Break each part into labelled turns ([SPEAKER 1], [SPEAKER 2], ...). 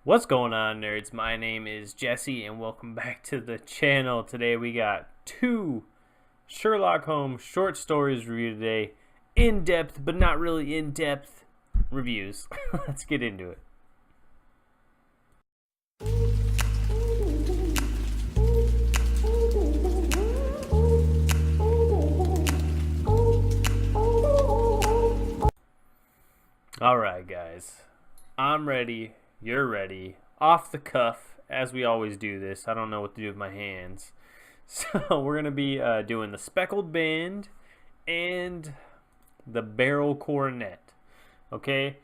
[SPEAKER 1] What's going on, nerds? My name is Jesse, and welcome back to the channel. Today we got two Sherlock Holmes short stories review today. In-depth, but not really in-depth reviews. Let's get into it. Alright, guys. I'm ready. You're ready. Off the cuff, as we always do this. I don't know what to do with my hands. So we're going to be doing the Speckled Band and the Beryl Coronet. Okay?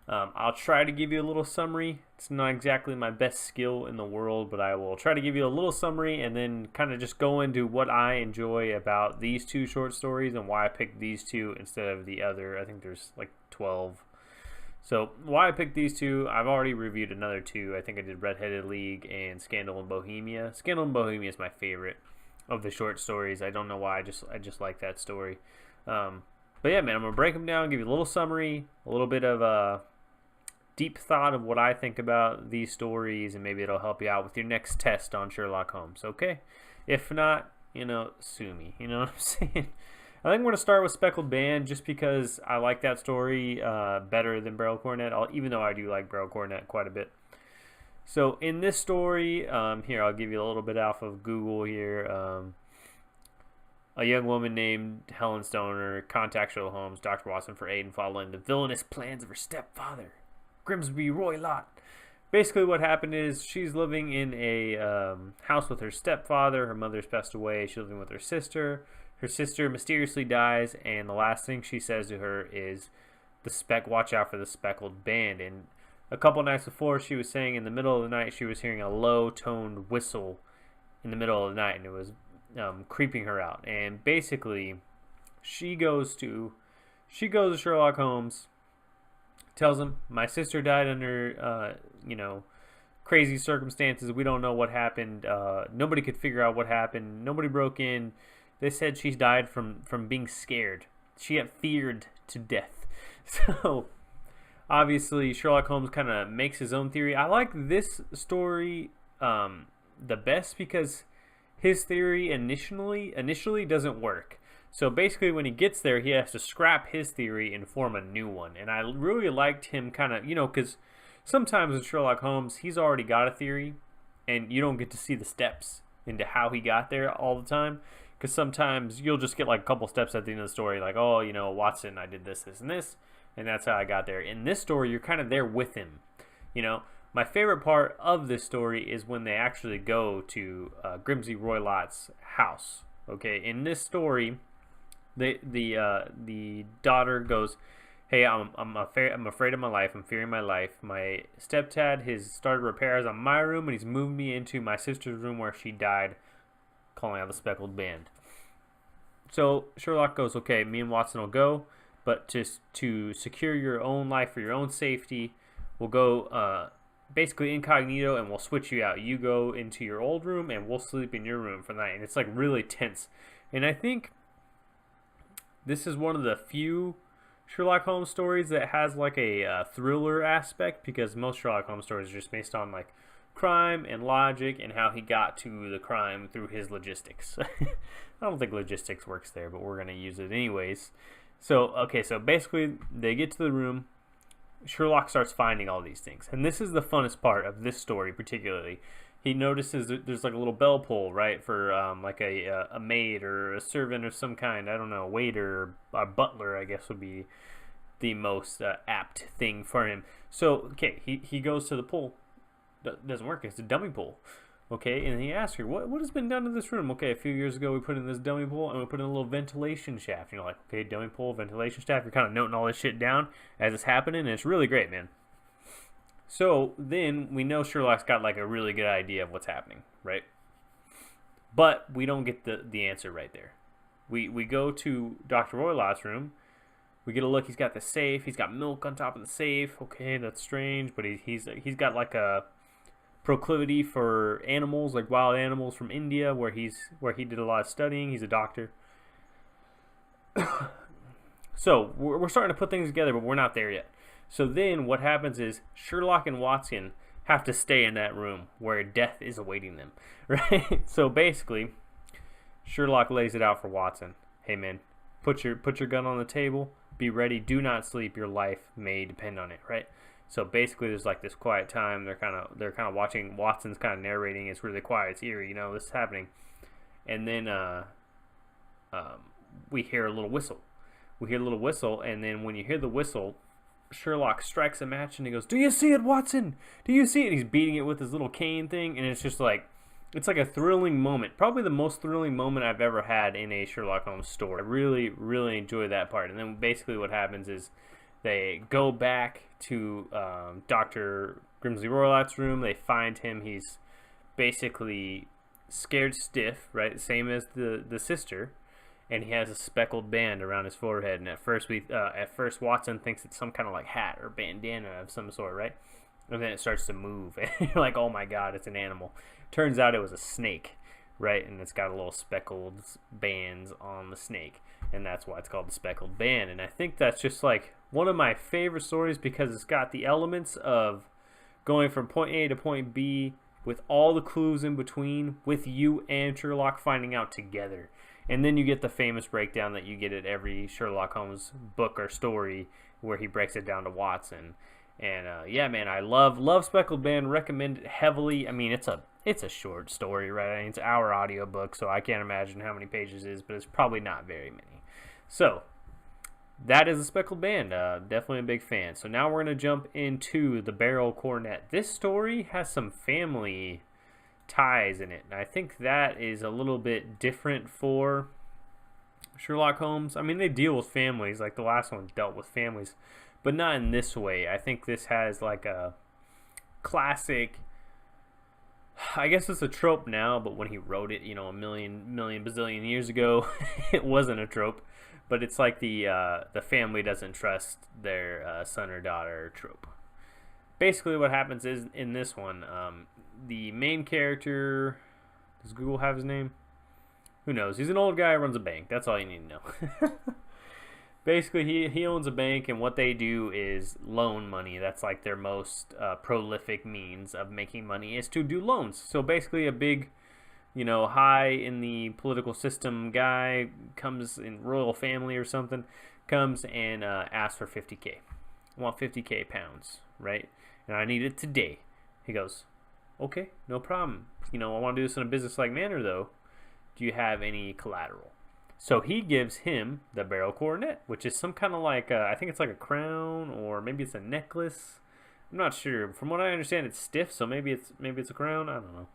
[SPEAKER 1] I'll try to give you a little summary. It's not exactly my best skill in the world, but I will try to give you a little summary and then kind of just go into what I enjoy about these two short stories and why I picked these two instead of the other. I think there's like 12. So why I picked these two, I've already reviewed another two. I think I did Red-Headed League and Scandal in Bohemia. Scandal in Bohemia is my favorite of the short stories. I don't know why, I just like that story. But yeah, man, I'm going to break them down, give you a little summary, a little bit of deep thought of what I think about these stories, and maybe it'll help you out with your next test on Sherlock Holmes, okay? If not, sue me, you know what I'm saying? I think we're going to start with Speckled Band just because I like that story better than Beryl Coronet, even though I do like Beryl Coronet quite a bit. So in this story, here, I'll give you a little bit off of Google here. A young woman named Helen Stoner contacts Sherlock Holmes, Dr. Watson, for aid in following the villainous plans of her stepfather, Grimsby Roylott. Basically what happened is she's living in a house with her stepfather. Her mother's passed away. She's living with her sister. Her sister mysteriously dies, and the last thing she says to her is, watch out for the Speckled Band. And a couple nights before, she was saying in the middle of the night she was hearing a low-toned whistle in the middle of the night, and it was creeping her out. And basically, she goes to Sherlock Holmes, tells him, my sister died under, crazy circumstances. We don't know what happened. Nobody could figure out what happened. Nobody broke in. They said she's died from being scared. She had feared to death. So, obviously, Sherlock Holmes kind of makes his own theory. I like this story the best because his theory initially doesn't work. So basically, when he gets there, he has to scrap his theory and form a new one. And I really liked him kind of, because sometimes with Sherlock Holmes, he's already got a theory, and you don't get to see the steps into how he got there all the time. Because sometimes you'll just get like a couple steps at the end of the story, like, oh, Watson, I did this, this, and this, and that's how I got there. In this story, you're kind of there with him. My favorite part of this story is when they actually go to Grimsby Roylott's house. Okay, in this story, the daughter goes, hey, I'm afraid of my life. I'm fearing my life. My stepdad has started repairs on my room, and he's moved me into my sister's room where she died, calling out the Speckled Band. So Sherlock goes, okay, me and Watson will go, but just to secure your own life for your own safety, we'll go basically incognito, and we'll switch you out. You go into your old room, and we'll sleep in your room for the night. And it's like really tense. And I think this is one of the few Sherlock Holmes stories that has like a thriller aspect, because most Sherlock Holmes stories are just based on like crime and logic and how he got to the crime through his logistics. I don't think logistics works there, but we're going to use it anyways. So basically they get to the room. Sherlock starts finding all these things, and this is the funnest part of this story particularly. He notices that there's like a little bell pull, right, for like a maid or a servant of some kind. I don't know, a waiter or a butler, I guess, would be the most apt thing for him. So, okay, he goes to the pull. Doesn't work. It's a dummy pool. Okay, and he asks her, what has been done to this room? Okay, a few years ago we put in this dummy pool, and we put in a little ventilation shaft. Like, okay, dummy pool, ventilation shaft. You're kind of noting all this shit down as it's happening, and it's really great, man. So then we know Sherlock's got like a really good idea of what's happening, right? But we don't get the answer right there. We go to Dr. Roylott's room. We get a look. He's got the safe. He's got milk on top of the safe. Okay, that's strange, but he's got like a proclivity for animals, like wild animals from India, where he did a lot of studying. He's a doctor. So we're starting to put things together, but we're not there yet. So then what happens is Sherlock and Watson have to stay in that room where death is awaiting them, right? So basically, Sherlock lays it out for Watson. Hey man, put your gun on the table. Be ready. Do not sleep. Your life may depend on it, right? So basically, there's like this quiet time. They're kind of watching. Watson's kind of narrating. It's really quiet. It's eerie. This is happening. And then we hear a little whistle. And then when you hear the whistle, Sherlock strikes a match and he goes, "Do you see it, Watson? Do you see it?" And he's beating it with his little cane thing, and it's just like, it's like a thrilling moment. Probably the most thrilling moment I've ever had in a Sherlock Holmes story. I really, really enjoy that part. And then basically what happens is they go back to Dr. Grimsley Roylott's room. They find him. He's basically scared stiff, right? Same as the sister. And he has a speckled band around his forehead. And at first Watson thinks it's some kind of like hat or bandana of some sort, right? And then it starts to move. And you're like, oh my God, it's an animal. Turns out it was a snake, right? And it's got a little speckled bands on the snake. And that's why it's called the Speckled Band. And I think that's just like one of my favorite stories because it's got the elements of going from point A to point B with all the clues in between, with you and Sherlock finding out together. And then you get the famous breakdown that you get at every Sherlock Holmes book or story where he breaks it down to Watson. And yeah, man, I love Speckled Band. Recommend it heavily. I mean, it's a short story, right? I mean, it's an hour audiobook, so I can't imagine how many pages it is, but it's probably not very many. So that is the Speckled Band. Definitely a big fan. So now we're going to jump into the Beryl Coronet. This story has some family ties in it, and I think that is a little bit different for Sherlock Holmes. I mean, they deal with families, like the last one dealt with families, but not in this way. I think this has like a classic, I guess it's a trope now, but when he wrote it, a million bazillion years ago, it wasn't a trope. But it's like the family doesn't trust their son or daughter trope. Basically what happens is, in this one, the main character, does Google have his name? Who knows? He's an old guy who runs a bank. That's all you need to know. Basically, he owns a bank, and what they do is loan money. That's like their most prolific means of making money, is to do loans. So basically a big, high in the political system guy comes in royal family or something, comes and asks for 50K. I want 50K pounds, right? And I need it today. He goes, okay, no problem. I want to do this in a business-like manner, though. Do you have any collateral? So he gives him the Beryl Coronet, which is some kind of like, I think it's like a crown, or maybe it's a necklace. I'm not sure. From what I understand, it's stiff, so maybe it's a crown. I don't know.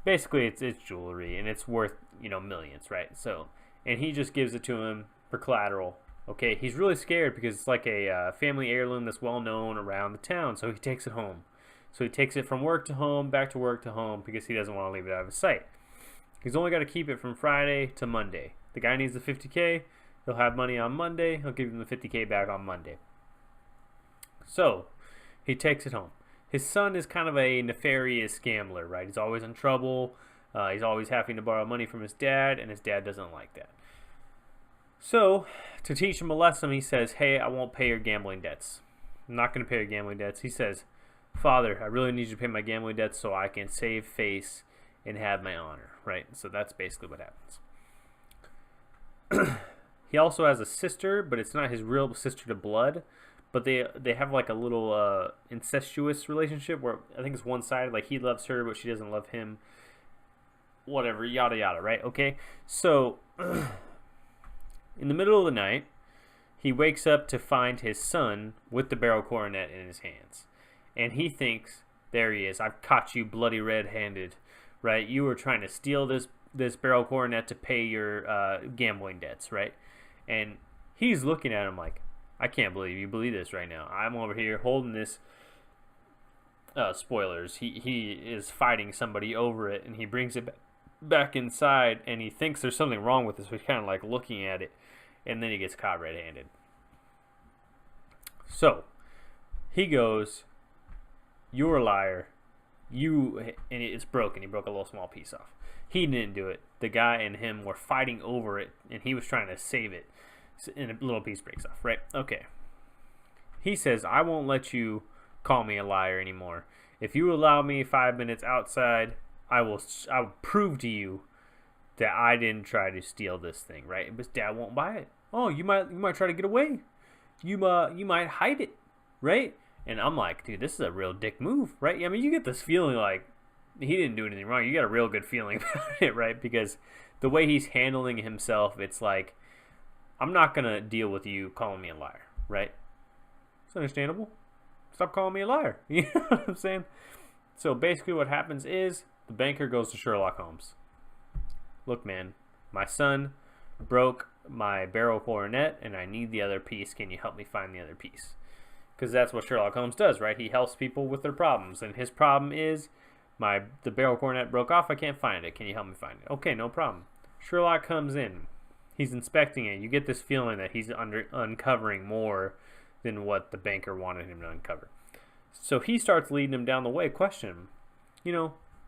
[SPEAKER 1] Basically, it's jewelry, and it's worth, millions, right? So, and he just gives it to him for collateral. Okay, he's really scared because it's like a family heirloom that's well known around the town, so he takes it home. So he takes it from work to home, back to work to home, because he doesn't want to leave it out of his sight. He's only got to keep it from Friday to Monday. The guy needs the 50K. He'll have money on Monday. He'll give him the 50K back on Monday. So he takes it home. His son is kind of a nefarious gambler, right? He's always in trouble. He's always having to borrow money from his dad, and his dad doesn't like that. So to teach him a lesson, he says, hey, I won't pay your gambling debts. I'm not going to pay your gambling debts. He says, Father, I really need you to pay my gambling debts so I can save face and have my honor, right? So that's basically what happens. He also has a sister, but it's not his real sister to blood. But they have like a little incestuous relationship where I think it's one-sided. Like he loves her, but she doesn't love him. Whatever, yada yada, right? Okay, so in the middle of the night, he wakes up to find his son with the Beryl Coronet in his hands. And he thinks, there he is, I've caught you bloody red-handed, right? You were trying to steal this Beryl Coronet to pay your gambling debts, right? And he's looking at him like, I can't believe you believe this right now. I'm over here holding this, spoilers, he is fighting somebody over it, and he brings it back inside, and he thinks there's something wrong with this, so he's kind of like looking at it, and then he gets caught red-handed. So he goes, you're a liar. And it's broken. He broke a little small piece off. He didn't do it. The guy and him were fighting over it, and he was trying to save it, and a little piece breaks off, right? Okay. He says, I won't let you call me a liar anymore. If you allow me 5 minutes outside, I will prove to you that I didn't try to steal this thing, right? But Dad won't buy it. Oh, you might try to get away. You might hide it, right? And I'm like, dude, this is a real dick move, right? I mean, you get this feeling like he didn't do anything wrong. You got a real good feeling about it, right? Because the way he's handling himself, it's like, I'm not going to deal with you calling me a liar, right? It's understandable. Stop calling me a liar. You know what I'm saying? So basically what happens is the banker goes to Sherlock Holmes. Look, man, my son broke my Beryl coronet and I need the other piece. Can you help me find the other piece? Because that's what Sherlock Holmes does, right? He helps people with their problems. And his problem is the Beryl coronet broke off. I can't find it. Can you help me find it? Okay, no problem. Sherlock comes in. He's inspecting it. You get this feeling that he's uncovering more than what the banker wanted him to uncover. So he starts leading him down the way. Question him,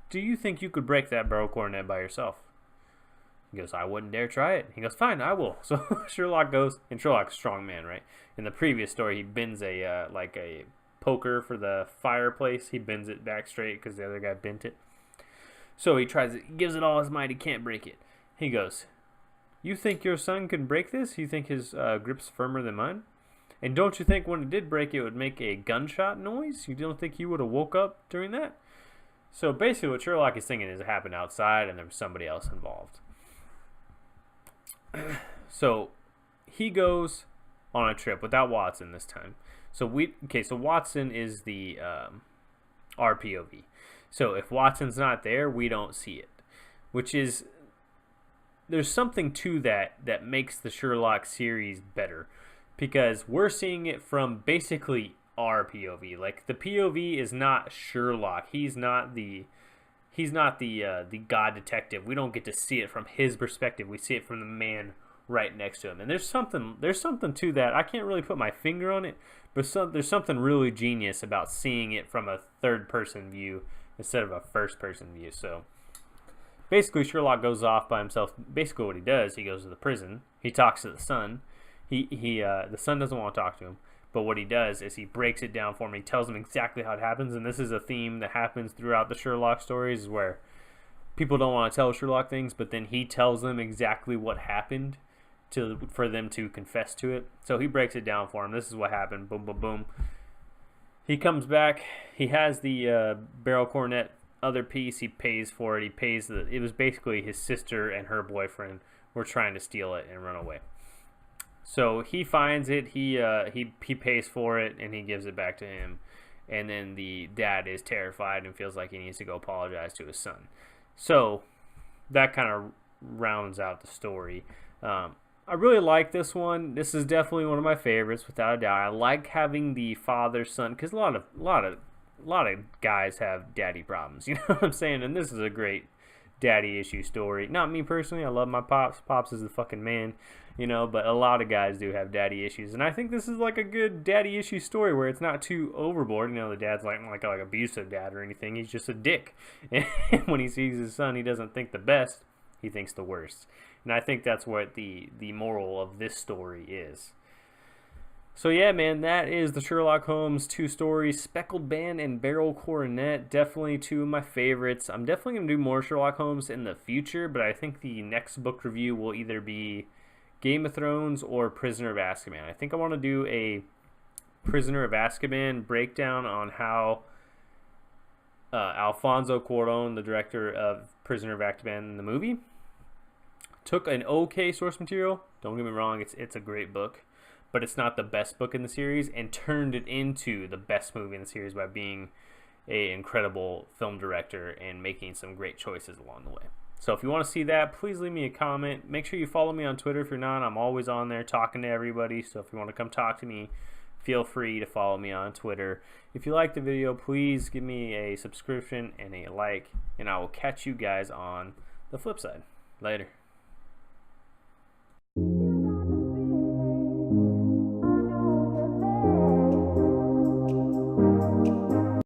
[SPEAKER 1] do you think you could break that Beryl coronet by yourself? He goes, I wouldn't dare try it. He goes, fine, I will. So Sherlock goes, and Sherlock's a strong man, right? In the previous story, he bends a poker for the fireplace. He bends it back straight because the other guy bent it. So he gives it all his might. He can't break it. He goes, you think your son can break this? You think his grip's firmer than mine? And don't you think when it did break, it would make a gunshot noise? You don't think you would have woke up during that? So basically what Sherlock is thinking is it happened outside and there was somebody else involved. So he goes on a trip without Watson this time. So Watson is the RPOV. So if Watson's not there, we don't see it. Which is, there's something to that makes the Sherlock series better. Because we're seeing it from basically our POV. Like, the POV is not Sherlock. He's not the god detective. We don't get to see it from his perspective. We see it from the man right next to him. And there's something to that. I can't really put my finger on it, but there's something really genius about seeing it from a third-person view instead of a first-person view. So basically, Sherlock goes off by himself. Basically, what he does, he goes to the prison. He talks to the son. The son doesn't want to talk to him. But what he does is he breaks it down for him. He tells him exactly how it happens. And this is a theme that happens throughout the Sherlock stories, where people don't want to tell Sherlock things, but then he tells them exactly what happened for them to confess to it. So he breaks it down for him. This is what happened. Boom, boom, boom. He comes back. He has the Beryl coronet other piece. He pays for it. It was basically his sister and her boyfriend were trying to steal it and run away. So he finds it, he pays for it, and he gives it back to him. And then the dad is terrified and feels like he needs to go apologize to his son. So that kind of rounds out the story. I really like this one. This is definitely one of my favorites, without a doubt. I like having the father-son, because a lot of guys have daddy problems. You know what I'm saying? And this is a great daddy issue story. Not me personally. I love my pops. Pops is the fucking man. But a lot of guys do have daddy issues, and I think this is like a good daddy issue story where it's not too overboard. The dad's like abusive dad or anything. He's just a dick, and when he sees his son, he doesn't think the best. He thinks the worst, and I think that's what the moral of this story is. So yeah, man, that is the Sherlock Holmes 2 stories, Speckled Band and Beryl Coronet. Definitely 2 of my favorites. I'm definitely going to do more Sherlock Holmes in the future, but I think the next book review will either be Game of Thrones or Prisoner of Azkaban. I think I want to do a Prisoner of Azkaban breakdown on how Alfonso Cuarón, the director of Prisoner of Azkaban in the movie, took an okay source material. Don't get me wrong, it's a great book, but it's not the best book in the series, and turned it into the best movie in the series by being an incredible film director and making some great choices along the way. So if you want to see that, please leave me a comment. Make sure you follow me on Twitter if you're not. I'm always on there talking to everybody. So if you want to come talk to me, feel free to follow me on Twitter. If you like the video, please give me a subscription and a like. And I will catch you guys on the flip side. Later.